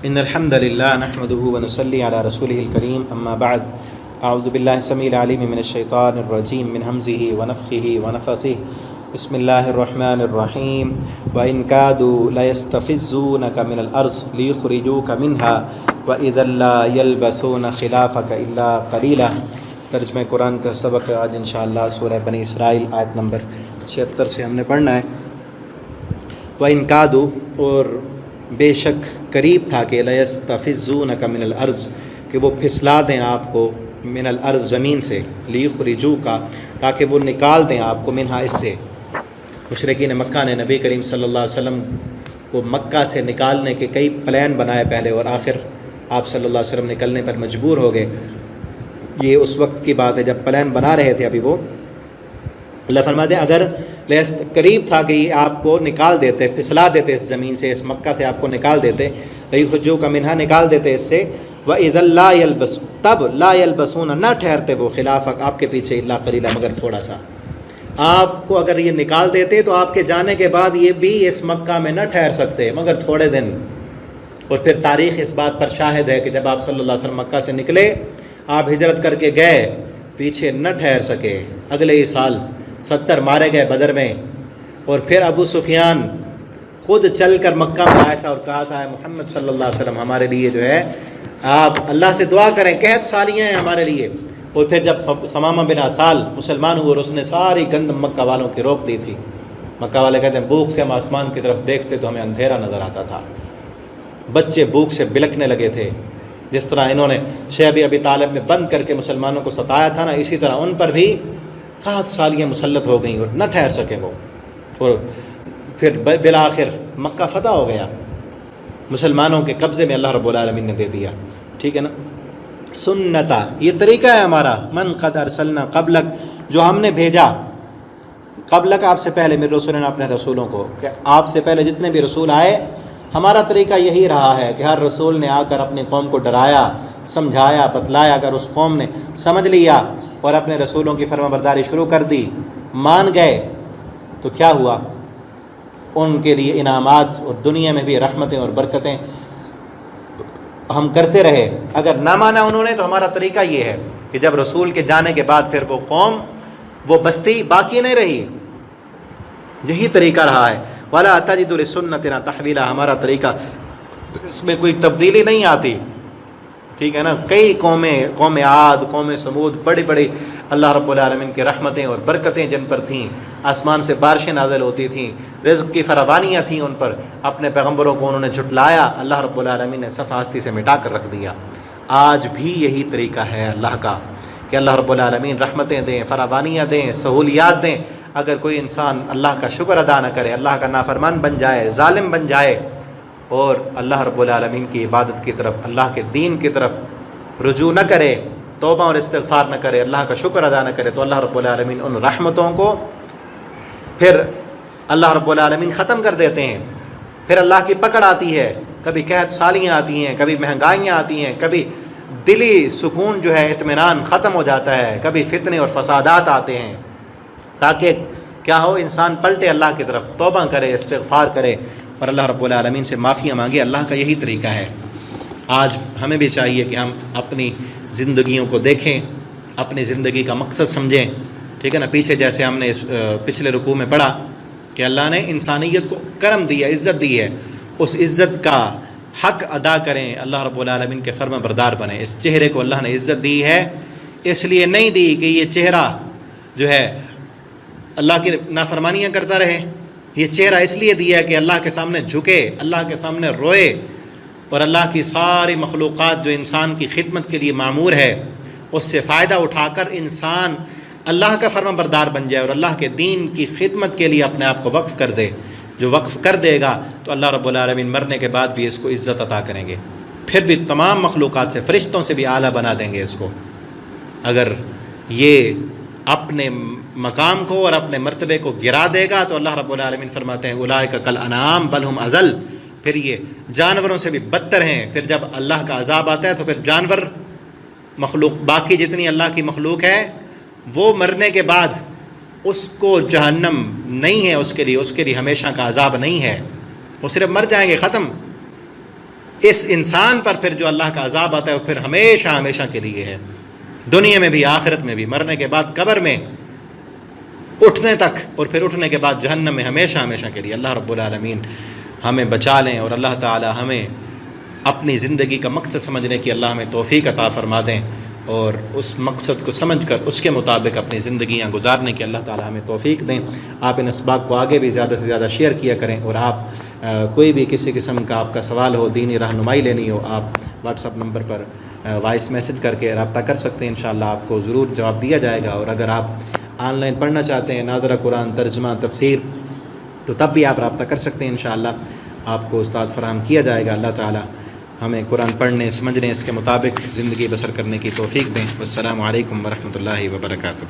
ان الحمد للہ نحمده ونصلی علی رسوله الکریم اما بعد اعوذ باللہ السمیع العلیم من الشیطان الرجیم من همزه ونفخه ونفثه بسم اللہ الرحمن الرحیم وإن كادوا ليستفزونك من الأرض ليخرجوك منها وإذا لا يلبثون خلافك إلا قليلا۔ ترجمہ قرآن کا سبق آج انشاءاللہ سورہ بنی اسرائیل آیت نمبر 76 سے ہم نے پڑھنا ہے۔ وَإِن كَادُوا، اور بے شک قریب تھا کہ لَيَسْتَفِزُّونَكَ مِنَ الْأَرْضِ، کہ وہ پھسلا دیں آپ کو من الارض، زمین سے، لِيُخْرِجُوكَ، تاکہ وہ نکال دیں آپ کو منہا، اس سے۔ مشرکین مکہ نے نبی کریم صلی اللہ علیہ وسلم کو مکہ سے نکالنے کے کئی پلان بنائے پہلے، اور آخر آپ صلی اللہ علیہ وسلم نکلنے پر مجبور ہو گئے۔ یہ اس وقت کی بات ہے جب پلان بنا رہے تھے ابھی وہ۔ اللہ فرماتے ہیں اگر قریب تھا کہ یہ آپ کو نکال دیتے، پھسلا دیتے اس زمین سے، اس مکہ سے آپ کو نکال دیتے، لَيُخْرِجُوكَ مِنْهَا، نکال دیتے اس سے، وَإِذًا لَا يَلْبَسُونَ، تب لا يَلْبَسُونَ، نہ ٹھہرتے وہ خلافک، آپ کے پیچھے، الا قلیلا، مگر تھوڑا سا۔ آپ کو اگر یہ نکال دیتے تو آپ کے جانے کے بعد یہ بھی اس مکہ میں نہ ٹھہر سکتے مگر تھوڑے دن۔ اور پھر تاریخ اس بات پر شاہد ہے کہ جب آپ صلی اللہ علیہ وسلم مکہ سے نکلے، آپ ہجرت کر کے گئے، پیچھے نہ ٹھہر سکے، اگلے ہی سال 70 مارے گئے بدر میں۔ اور پھر ابو سفیان خود چل کر مکہ میں آیا تھا اور کہا تھا محمد صلی اللہ علیہ وسلم ہمارے لیے جو ہے آپ اللہ سے دعا کریں، قحط سالیاں ہیں ہمارے لیے۔ اور پھر جب ثمامہ بن اسال مسلمان ہوئے اور اس نے ساری گندم مکہ والوں کی روک دی تھی، مکہ والے کہتے ہیں بھوک سے ہم آسمان کی طرف دیکھتے تو ہمیں اندھیرا نظر آتا تھا، بچے بھوک سے بلکنے لگے تھے۔ جس طرح انہوں نے شیخ ابی طالب میں بند کر کے مسلمانوں کو ستایا تھا نا، اسی طرح ان پر بھی قحط سالیاں مسلط ہو گئیں اور نہ ٹھہر سکے وہ۔ اور پھر بالآخر مکہ فتح ہو گیا، مسلمانوں کے قبضے میں اللہ رب العالمین نے دے دیا، ٹھیک ہے نا۔ سنتا، یہ طریقہ ہے ہمارا، من قد ارسلنا قبلک، جو ہم نے بھیجا قبلک، آپ سے پہلے، میرے رسول نے اپنے رسولوں کو، کہ آپ سے پہلے جتنے بھی رسول آئے، ہمارا طریقہ یہی رہا ہے کہ ہر رسول نے آ کر اپنی قوم کو ڈرایا، سمجھایا، بتلایا۔ اگر اس قوم نے سمجھ لیا اور اپنے رسولوں کی فرما برداری شروع کر دی، مان گئے، تو کیا ہوا؟ ان کے لیے انعامات اور دنیا میں بھی رحمتیں اور برکتیں ہم کرتے رہے۔ اگر نہ مانا انہوں نے تو ہمارا طریقہ یہ ہے کہ جب رسول کے جانے کے بعد پھر وہ قوم، وہ بستی باقی نہیں رہی، یہی طریقہ رہا ہے۔ وَلَا تَجِدُ لِسُنَّتِنَا تَحْوِيلًا، ہمارا طریقہ اس میں کوئی تبدیلی نہیں آتی، ٹھیک ہے نا۔ کئی قوم عاد، قوم سمود، بڑی بڑی اللہ رب العالمین کی رحمتیں اور برکتیں جن پر تھیں، آسمان سے بارشیں نازل ہوتی تھیں، رزق کی فراوانیاں تھیں ان پر، اپنے پیغمبروں کو انہوں نے جھٹلایا، اللہ رب العالمین نے صف ہستی سے مٹا کر رکھ دیا۔ آج بھی یہی طریقہ ہے اللہ کا کہ اللہ رب العالمین رحمتیں دیں، فراوانیاں دیں، سہولیات دیں۔ اگر کوئی انسان اللہ کا شکر ادا نہ کرے، اللہ کا نافرمان بن جائے، ظالم بن جائے، اور اللہ رب العالمین کی عبادت کی طرف، اللہ کے دین کی طرف رجوع نہ کرے، توبہ اور استغفار نہ کرے، اللہ کا شکر ادا نہ کرے، تو اللہ رب العالمین ان رحمتوں کو پھر اللہ رب العالمین ختم کر دیتے ہیں۔ پھر اللہ کی پکڑ آتی ہے، کبھی قحط سالیاں آتی ہیں، کبھی مہنگائیاں آتی ہیں، کبھی دلی سکون جو ہے، اطمینان ختم ہو جاتا ہے، کبھی فتنے اور فسادات آتے ہیں، تاکہ کیا ہو، انسان پلٹے اللہ کی طرف، توبہ کرے، استغفار کرے اور اللہ رب العالمین سے معافیاں مانگے۔ اللہ کا یہی طریقہ ہے۔ آج ہمیں بھی چاہیے کہ ہم اپنی زندگیوں کو دیکھیں، اپنی زندگی کا مقصد سمجھیں، ٹھیک ہے نا۔ پیچھے جیسے ہم نے پچھلے رکوع میں پڑھا کہ اللہ نے انسانیت کو کرم دیا، عزت دی ہے، اس عزت کا حق ادا کریں، اللہ رب العالمین کے فرما بردار بنیں۔ اس چہرے کو اللہ نے عزت دی ہے، اس لیے نہیں دی کہ یہ چہرہ جو ہے اللہ کی نافرمانیاں کرتا رہے، یہ چہرہ اس لیے دیا ہے کہ اللہ کے سامنے جھکے، اللہ کے سامنے روئے، اور اللہ کی ساری مخلوقات جو انسان کی خدمت کے لیے معمور ہے، اس سے فائدہ اٹھا کر انسان اللہ کا فرما بردار بن جائے اور اللہ کے دین کی خدمت کے لیے اپنے آپ کو وقف کر دے۔ جو وقف کر دے گا تو اللہ رب العالمین مرنے کے بعد بھی اس کو عزت عطا کریں گے، پھر بھی تمام مخلوقات سے، فرشتوں سے بھی اعلیٰ بنا دیں گے اس کو۔ اگر یہ اپنے مقام کو اور اپنے مرتبے کو گرا دے گا تو اللہ رب العالمین فرماتے ہیں اولئک کالانعام بل ہم اضل، پھر یہ جانوروں سے بھی بدتر ہیں۔ پھر جب اللہ کا عذاب آتا ہے تو پھر جانور، مخلوق باقی جتنی اللہ کی مخلوق ہے، وہ مرنے کے بعد اس کو جہنم نہیں ہے، اس کے لیے ہمیشہ کا عذاب نہیں ہے، وہ صرف مر جائیں گے، ختم۔ اس انسان پر پھر جو اللہ کا عذاب آتا ہے وہ پھر ہمیشہ ہمیشہ کے لیے ہے، دنیا میں بھی آخرت میں بھی، مرنے کے بعد قبر میں اٹھنے تک، اور پھر اٹھنے کے بعد جہنم میں ہمیشہ ہمیشہ کے لیے۔ اللہ رب العالمین ہمیں بچا لیں، اور اللہ تعالی ہمیں اپنی زندگی کا مقصد سمجھنے کی اللہ ہمیں توفیق عطا فرما دیں، اور اس مقصد کو سمجھ کر اس کے مطابق اپنی زندگیاں گزارنے کی اللہ تعالی ہمیں توفیق دیں۔ آپ ان اسباق کو آگے بھی زیادہ سے زیادہ شیئر کیا کریں، اور آپ کوئی بھی کسی قسم کا آپ کا سوال ہو، دینی رہنمائی لینی ہو، آپ واٹس ایپ نمبر پر وائس میسج کر کے رابطہ کر سکتے ہیں، انشاءاللہ آپ کو ضرور جواب دیا جائے گا۔ اور اگر آپ آن لائن پڑھنا چاہتے ہیں ناظرہ قرآن، ترجمہ، تفسیر، تو تب بھی آپ رابطہ کر سکتے ہیں، انشاءاللہ آپ کو استاد فراہم کیا جائے گا۔ اللہ تعالی ہمیں قرآن پڑھنے، سمجھنے، اس کے مطابق زندگی بسر کرنے کی توفیق دیں۔ والسلام علیکم ورحمۃ اللہ وبرکاتہ۔